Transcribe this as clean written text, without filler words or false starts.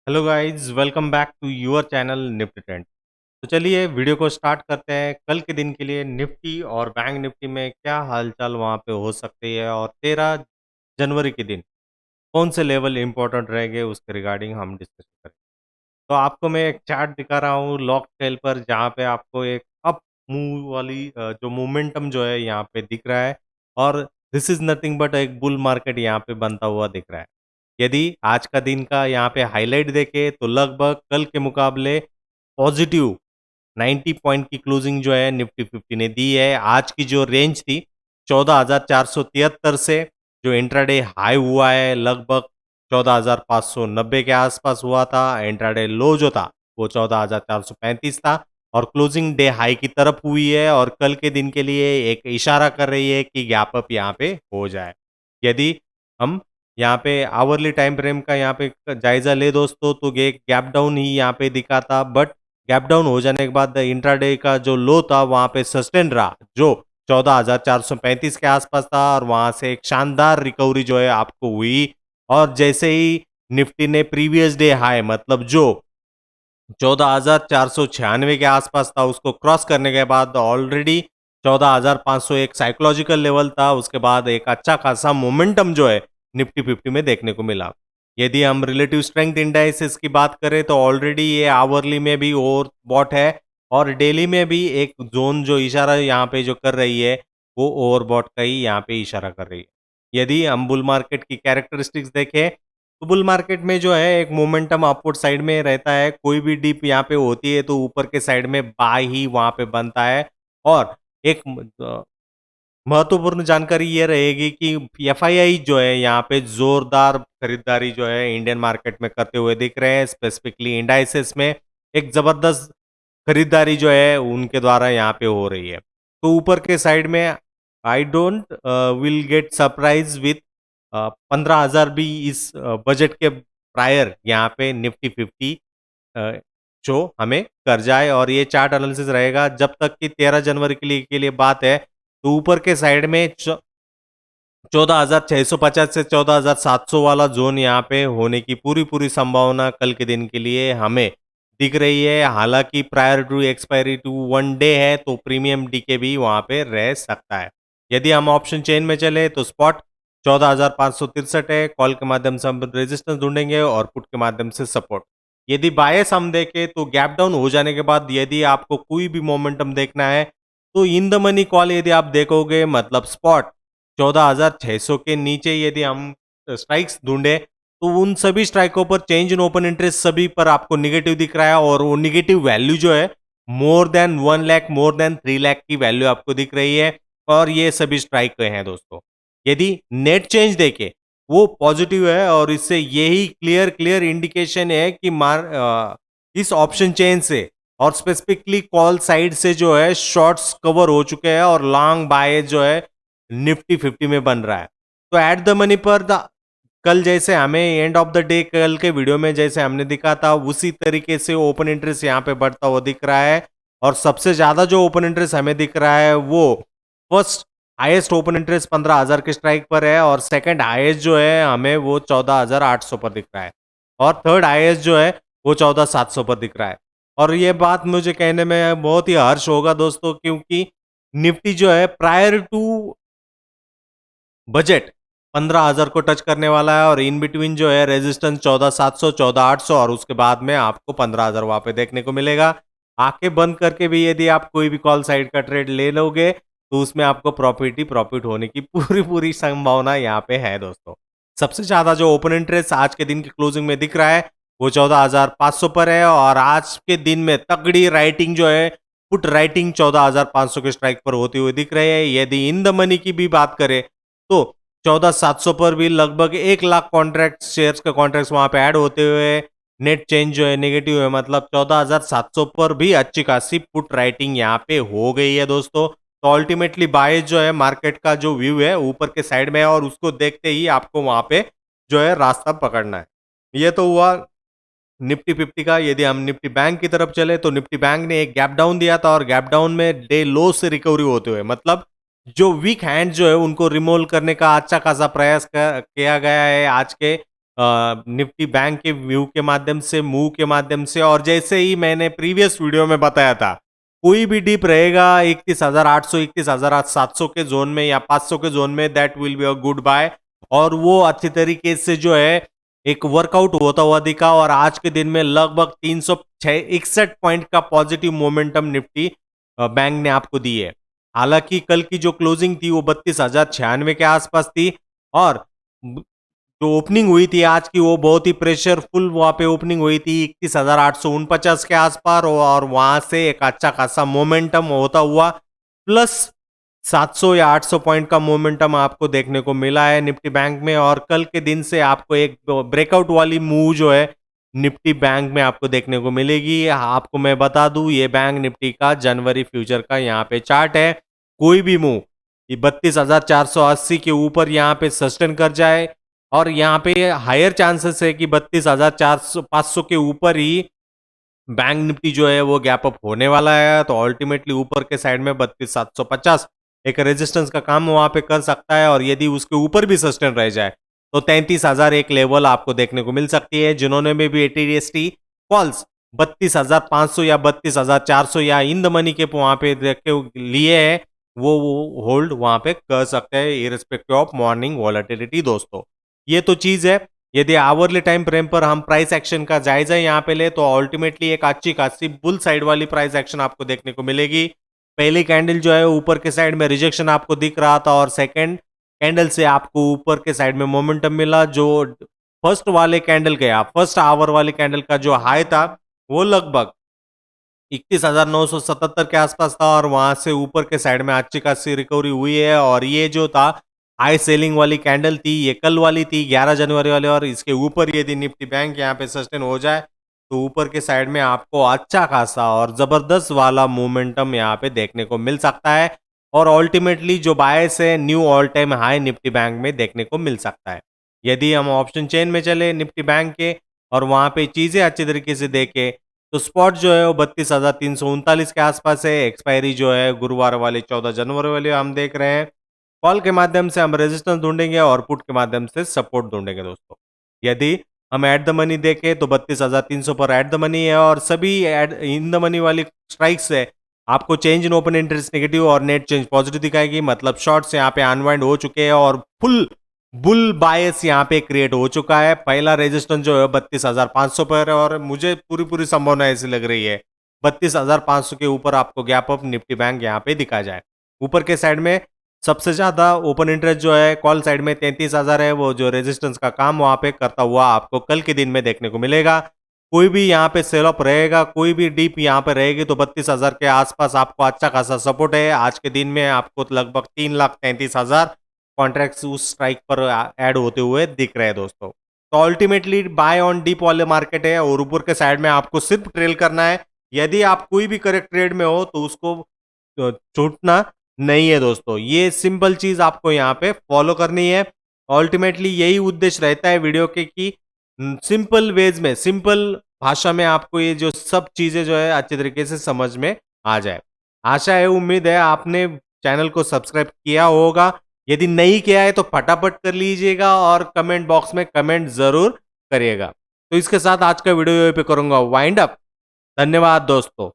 Hello guys, welcome back to your channel Nifty trend. तो चलिए video को start करते हैं। कल के दिन के लिए निफ्टी और बैंक निफ्टी में क्या हालचाल वहाँ पे हो सकती है और 13 जनवरी के दिन कौन से लेवल इंपॉर्टेंट रहेंगे उसके रिगार्डिंग हम डिस्कस करें। तो आपको मैं एक चार्ट दिखा रहा हूँ लॉक टेल पर, जहाँ पे आपको एक अप मूव वाली जो मोमेंटम जो है यहाँ पे दिख रहा है। और दिस इज नथिंग बट एक बुल मार्केट यहाँ पे बनता हुआ दिख रहा है। यदि आज का दिन का यहाँ पे हाईलाइट देखें तो लगभग कल के मुकाबले पॉजिटिव 90 पॉइंट की क्लोजिंग जो है निफ्टी 50 ने दी है। आज की जो रेंज थी 14,473 से जो इंट्राडे हाई हुआ है लगभग 14,590 के आसपास हुआ था। इंट्राडे लो जो था वो 14,435 था और क्लोजिंग डे हाई की तरफ हुई है और कल के दिन के लिए एक इशारा कर रही है कि गैप अप यहाँ पे हो जाए। यदि हम यहाँ पे आवरली टाइम फ्रेम का यहाँ पे जायजा ले दोस्तों, तो ये गैप डाउन ही यहाँ पे दिखा था, बट गैप डाउन हो जाने के बाद इंट्राडे का जो लो था वहां पे सस्टेन रहा, जो 14,435 के आसपास था और वहां से एक शानदार रिकवरी जो है आपको हुई। और जैसे ही निफ्टी ने प्रीवियस डे हाई मतलब जो 14,496 के आसपास था उसको क्रॉस करने के बाद ऑलरेडी 14,500 एक साइकोलॉजिकल लेवल था। उसके बाद एक अच्छा खासा मोमेंटम जो है निफ्टी 50 में देखने को मिला। यदि हम रिलेटिव स्ट्रेंथ इंडाइसेस की बात करें तो ऑलरेडी ये आवरली में भी ओवर बॉट है और डेली में भी एक जोन जो इशारा यहाँ पे जो कर रही है वो ओवर बॉट का ही यहाँ पे इशारा कर रही है। यदि हम बुल मार्केट की कैरेक्टरिस्टिक्स देखें तो बुल मार्केट में जो है एक मोमेंटम अपवर्ड साइड में रहता है। कोई भी डिप यहाँ पे होती है तो ऊपर के साइड में बाय ही वहां पे बनता है। और एक महत्वपूर्ण जानकारी ये रहेगी कि एफआईआई जो है यहाँ पे जोरदार खरीदारी जो है इंडियन मार्केट में करते हुए दिख रहे हैं। स्पेसिफिकली इंडाइसेस में एक जबरदस्त खरीदारी जो है उनके द्वारा यहाँ पे हो रही है। तो ऊपर के साइड में I don't will get surprise with 15,000 भी इस बजट के प्रायर यहाँ पे निफ्टी 50 जो हमें कर जाए। और ये चार्ट एनालिसिस रहेगा जब तक कि 13 जनवरी के लिए बात है। तो ऊपर के साइड में 14,650 से 14,700 वाला जोन यहाँ पे होने की पूरी पूरी संभावना कल के दिन के लिए हमें दिख रही है। हालांकि prior to expiry to 1 day है तो प्रीमियम डीके भी वहां पे रह सकता है। यदि हम ऑप्शन चेन में चले तो स्पॉट 14,563 है, कॉल के माध्यम से हम रेजिस्टेंस ढूंढेंगे और पुट के माध्यम से सपोर्ट। यदि बायस हम देखें तो गैप डाउन हो जाने के बाद यदि आपको कोई भी मोमेंटम देखना है तो इन द मनी कॉल यदि आप देखोगे मतलब स्पॉट 14,600 के नीचे यदि हम स्ट्राइक्स ढूंढे तो उन सभी स्ट्राइकों पर चेंज इन ओपन इंटरेस्ट सभी पर आपको निगेटिव दिख रहा है और वो निगेटिव वैल्यू जो है more than 1 lakh more than 3 lakh की वैल्यू आपको दिख रही है। और ये सभी स्ट्राइक हैं दोस्तों। यदि नेट चेंज देखे वो पॉजिटिव है और इससे यही क्लियर क्लियर इंडिकेशन है कि इस ऑप्शन चेन से और स्पेसिफिकली कॉल साइड से जो है शॉर्ट्स कवर हो चुके हैं और लॉन्ग बाय जो है निफ्टी 50 में बन रहा है। तो एट द मनी पर कल जैसे हमें एंड ऑफ द डे कल के वीडियो में जैसे हमने दिखा था उसी तरीके से ओपन इंटरेस्ट यहाँ पे बढ़ता हुआ दिख रहा है। और सबसे ज्यादा जो ओपन इंटरेस्ट हमें दिख रहा है वो फर्स्ट हाईएस्ट ओपन इंटरेस्ट 15,000 के स्ट्राइक पर है और सेकंड हाईएस्ट जो है हमें वो 14,800 पर दिख रहा है और थर्ड हाईएस्ट जो है वो 14,700 पर दिख रहा है। और ये बात मुझे कहने में बहुत ही हर्ष होगा दोस्तों, क्योंकि निफ्टी जो है प्रायर टू बजट 15,000 को टच करने वाला है और इन बिटवीन जो है रेजिस्टेंस 14,700 14,800 और उसके बाद में आपको 15,000 वहां पे देखने को मिलेगा। आंखें बंद करके भी यदि आप कोई भी कॉल साइड का ट्रेड ले लोगे तो उसमें आपको प्रॉफिट ही प्रॉफिट होने की पूरी पूरी संभावना यहाँ पे है दोस्तों। सबसे ज्यादा जो ओपन इंटरेस्ट आज के दिन की क्लोजिंग में दिख रहा है वो 14,500 पर है और आज के दिन में तगड़ी राइटिंग जो है पुट राइटिंग 14,500 के स्ट्राइक पर होती हुई दिख रही है। यदि इन द मनी की भी बात करें तो 14,700 पर भी लगभग 1 लाख कॉन्ट्रैक्ट शेयर्स के कॉन्ट्रैक्ट वहां पे ऐड होते हुए नेट चेंज जो है नेगेटिव है, मतलब 14,700 पर भी अच्छी खासी पुट राइटिंग यहाँ पे हो गई है दोस्तों। तो अल्टीमेटली बाय जो है मार्केट का जो व्यू है ऊपर के साइड में है और उसको देखते ही आपको वहां पे जो है रास्ता पकड़ना है। ये तो हुआ निफ्टी 50 का। यदि हम निफ्टी बैंक की तरफ चले तो निफ्टी बैंक ने एक गैप डाउन दिया था और गैप डाउन में डे लो से रिकवरी होते हुए मतलब जो वीक हैंड जो है उनको रिमूव करने का अच्छा खासा प्रयास किया गया है आज के निफ्टी बैंक के व्यू के माध्यम से, मूव के माध्यम से, और जैसे ही मैंने प्रीवियस वीडियो में बताया था, कोई भी डिप रहेगा 31,800 31,700 के जोन में या 500 के जोन में, that will be a good buy. और वो अच्छी तरीके से जो है एक वर्कआउट होता हुआ दिखा, और आज के दिन में लगभग 361 पॉइंट का पॉजिटिव मोमेंटम निफ्टी बैंक ने आपको दी है। हालांकि कल की जो क्लोजिंग थी वो 32,096 के आसपास थी, और जो ओपनिंग हुई थी आज की वो बहुत ही प्रेशरफुल वहां पे ओपनिंग हुई थी 31,849 के आसपास, और वहां से एक अच्छा खासा मोमेंटम होता हुआ प्लस 700 या 800 पॉइंट का मोमेंटम आपको देखने को मिला है निफ्टी बैंक में। और कल के दिन से आपको एक ब्रेकआउट वाली मूव जो है निफ्टी बैंक में आपको देखने को मिलेगी। आपको मैं बता दूं, ये बैंक निफ्टी का जनवरी फ्यूचर का यहाँ पे चार्ट है। कोई भी मूव 32,480 के ऊपर यहाँ पे सस्टेन कर जाए, और यहाँ पे हायर चांसेस है कि 32,500 के ऊपर ही बैंक निफ्टी जो है वो गैप अप होने वाला है। तो अल्टीमेटली ऊपर के साइड में 32,750 एक रेजिस्टेंस का काम वहां पे कर सकता है, और यदि उसके ऊपर भी सस्टेन रह जाए तो 33,000 एक लेवल आपको देखने को मिल सकती है। जिन्होंने में भी एटीडीएसटी कॉल्स 32,500 या 32,400 या इन द मनी के वहां पे देख के लिए है, वो होल्ड वहां पे कर सकते हैं इररिस्पेक्टिव ऑफ मॉर्निंग वॉलेटिलिटी। दोस्तों, ये तो चीज है। यदि आवरली टाइम फ्रेम पर हम प्राइस एक्शन का जायजा यहाँ पे ले तो अल्टीमेटली एक अच्छी खासी बुल साइड वाली प्राइस एक्शन आपको देखने को मिलेगी। पहली कैंडल जो है ऊपर के साइड में रिजेक्शन आपको दिख रहा था, और सेकंड कैंडल से आपको ऊपर के साइड में मोमेंटम मिला। जो फर्स्ट वाले कैंडल गया, फर्स्ट आवर वाली कैंडल का जो हाई था वो लगभग 31,977 के आसपास था, और वहां से ऊपर के साइड में अच्छी खासी रिकवरी हुई है। और ये जो था हाई सेलिंग वाली कैंडल थी, ये कल वाली थी 11 जनवरी वाली, और इसके ऊपर यदि निफ्टी बैंक यहाँ पे सस्टेन हो जाए तो ऊपर के साइड में आपको अच्छा खासा और जबरदस्त वाला मोमेंटम यहाँ पे देखने को मिल सकता है, और अल्टीमेटली जो बायस है knew all time high Nifty bank में देखने को मिल सकता है। यदि हम ऑप्शन चेन में चले निफ्टी बैंक के और वहां पे चीजें अच्छी तरीके से देखें, तो स्पॉट जो है वो 32,339 के आसपास है। एक्सपायरी जो है गुरुवार वाली 14 जनवरी वाली हम देख रहे हैं। कॉल के माध्यम से हम रेजिस्टेंस ढूंढेंगे और पुट के माध्यम से सपोर्ट ढूंढेंगे। दोस्तों, यदि हम एट द मनी देखें तो 32,300 पर एट द मनी है, और सभी इन द मनी वाली स्ट्राइक्स है आपको change in open interest negative और नेट चेंज पॉजिटिव दिखाएगी। मतलब शॉर्ट्स यहाँ पे अनवाइंड हो चुके हैं और फुल बुल बायस यहाँ पे क्रिएट हो चुका है। पहला रेजिस्टेंस जो है 32,500 पर है, और मुझे पूरी पूरी संभावना ऐसी लग रही है 32,500 के ऊपर आपको गैप अप निफ्टी बैंक यहाँ पे दिखा जाए। ऊपर के साइड में सबसे ज्यादा ओपन इंटरेस्ट जो है कॉल साइड में 33,000 है, वो जो रेजिस्टेंस का काम वहां पे करता हुआ आपको कल के दिन में देखने को मिलेगा। कोई भी यहाँ पे सेल ऑफ रहेगा, कोई भी डीप यहाँ पे रहेगी तो 32,000 के आसपास आपको अच्छा खासा सपोर्ट है। आज के दिन में आपको लगभग 3,33,000 कॉन्ट्रैक्ट्स उस स्ट्राइक पर ऐड होते हुए दिख रहे हैं। दोस्तों, तो अल्टीमेटली बाय ऑन डीप वाले मार्केट है, और ऊपर के साइड में आपको सिर्फ ट्रेल करना है। यदि आप कोई भी करेक्ट ट्रेड में हो तो उसको छूटना नहीं है। दोस्तों, ये सिंपल चीज आपको यहाँ पे फॉलो करनी है। अल्टीमेटली यही उद्देश्य रहता है वीडियो के कि सिंपल वेज में, सिंपल भाषा में आपको ये जो सब चीजें जो है अच्छी तरीके से समझ में आ जाए। आशा है, उम्मीद है आपने चैनल को सब्सक्राइब किया होगा। यदि नहीं किया है तो फटाफट कर लीजिएगा, और कमेंट बॉक्स में कमेंट जरूर करिएगा। तो इसके साथ आज का वीडियो पे करूंगा वाइंड अप। धन्यवाद दोस्तों।